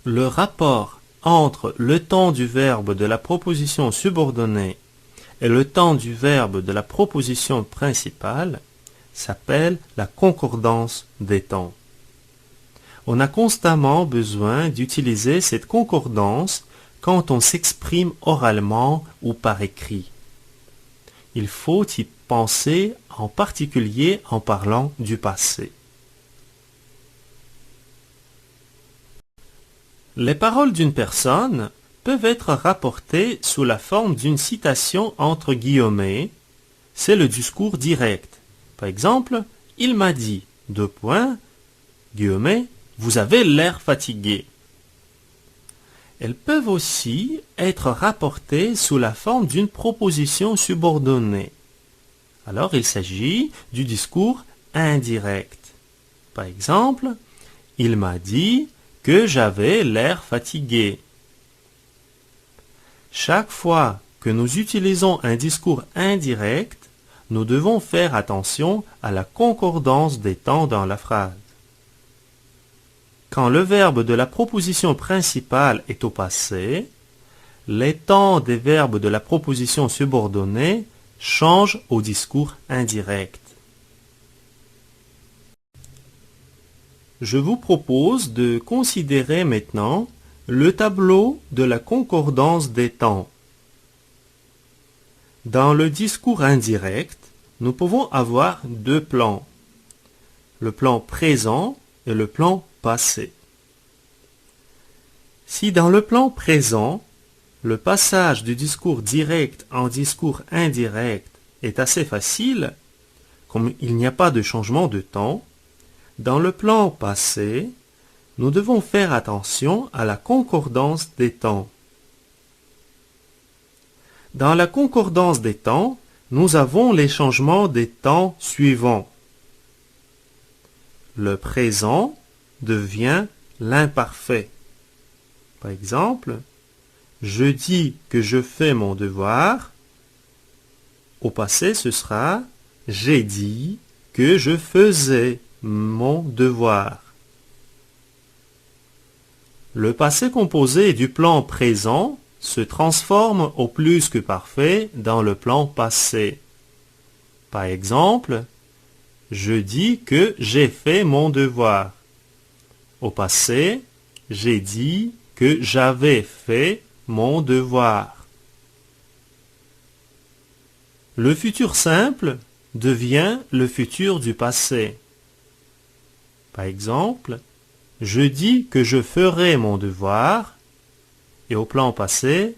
Le rapport entre le temps du verbe de la proposition subordonnée et le temps du verbe de la proposition principale s'appelle la concordance des temps. On a constamment besoin d'utiliser cette concordance quand on s'exprime oralement ou par écrit. Il faut y penser en particulier en parlant du passé. Les paroles d'une personne peuvent être rapportées sous la forme d'une citation entre guillemets. C'est le discours direct. Par exemple, il m'a dit, guillemets, vous avez l'air fatigué. Elles peuvent aussi être rapportées sous la forme d'une proposition subordonnée. Alors, il s'agit du discours indirect. Par exemple, il m'a dit que j'avais l'air fatigué. Chaque fois que nous utilisons un discours indirect, nous devons faire attention à la concordance des temps dans la phrase. Quand le verbe de la proposition principale est au passé, les temps des verbes de la proposition subordonnée changent au discours indirect. Je vous propose de considérer maintenant le tableau de la concordance des temps. Dans le discours indirect, nous pouvons avoir deux plans, le plan présent et le plan passé. Si dans le plan présent, le passage du discours direct en discours indirect est assez facile, comme il n'y a pas de changement de temps, dans le plan passé, nous devons faire attention à la concordance des temps. Dans la concordance des temps, nous avons les changements des temps suivants. Le présent devient l'imparfait. Par exemple, je dis que je fais mon devoir. Au passé, ce sera j'ai dit que je faisais mon devoir. Le passé composé du plan présent se transforme au plus que parfait dans le plan passé. Par exemple, je dis que j'ai fait mon devoir. Au passé, j'ai dit que j'avais fait mon devoir. Le futur simple devient le futur du passé. Par exemple, je dis que je ferai mon devoir et au plan passé,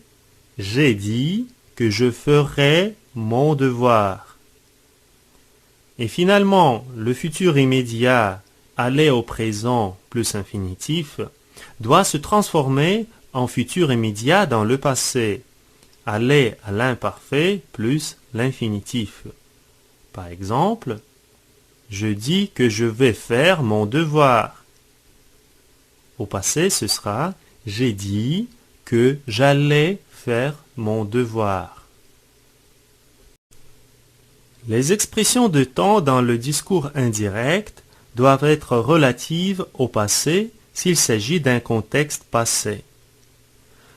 j'ai dit que je ferai mon devoir. Et finalement, le futur immédiat aller au présent plus infinitif doit se transformer en futur immédiat dans le passé, aller à l'imparfait plus l'infinitif. Par exemple, je dis que je vais faire mon devoir. Au passé, ce sera j'ai dit que j'allais faire mon devoir. Les expressions de temps dans le discours indirect doivent être relatives au passé s'il s'agit d'un contexte passé.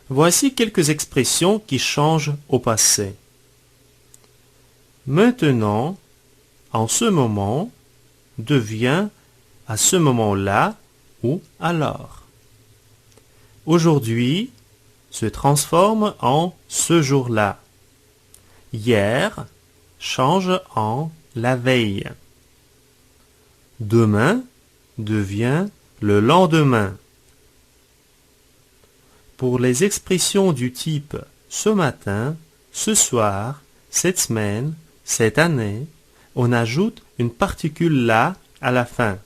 Voici quelques expressions qui changent au passé. Maintenant, en ce moment, devient à ce moment-là ou alors. Aujourd'hui se transforme en ce jour-là. Hier change en la veille. Demain devient le lendemain. Pour les expressions du type ce matin, ce soir, cette semaine, cette année, on ajoute une particule là à la fin.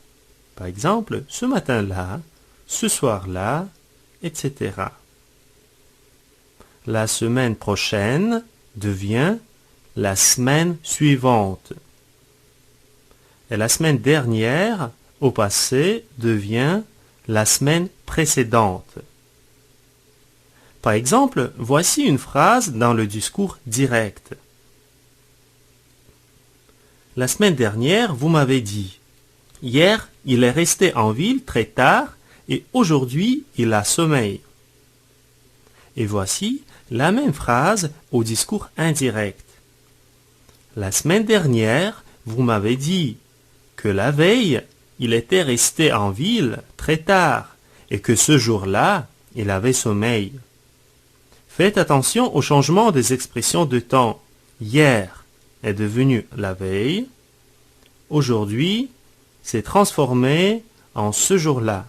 Par exemple, ce matin-là, ce soir-là, etc. La semaine prochaine devient la semaine suivante. Et la semaine dernière, au passé, devient la semaine précédente. Par exemple, voici une phrase dans le discours direct. La semaine dernière, vous m'avez dit, hier, il est resté en ville très tard et aujourd'hui il a sommeil. Et voici la même phrase au discours indirect. La semaine dernière, vous m'avez dit que la veille, il était resté en ville très tard et que ce jour-là, il avait sommeil. Faites attention au changement des expressions de temps. Hier est devenu la veille. Aujourd'hui, c'est transformé en ce jour-là.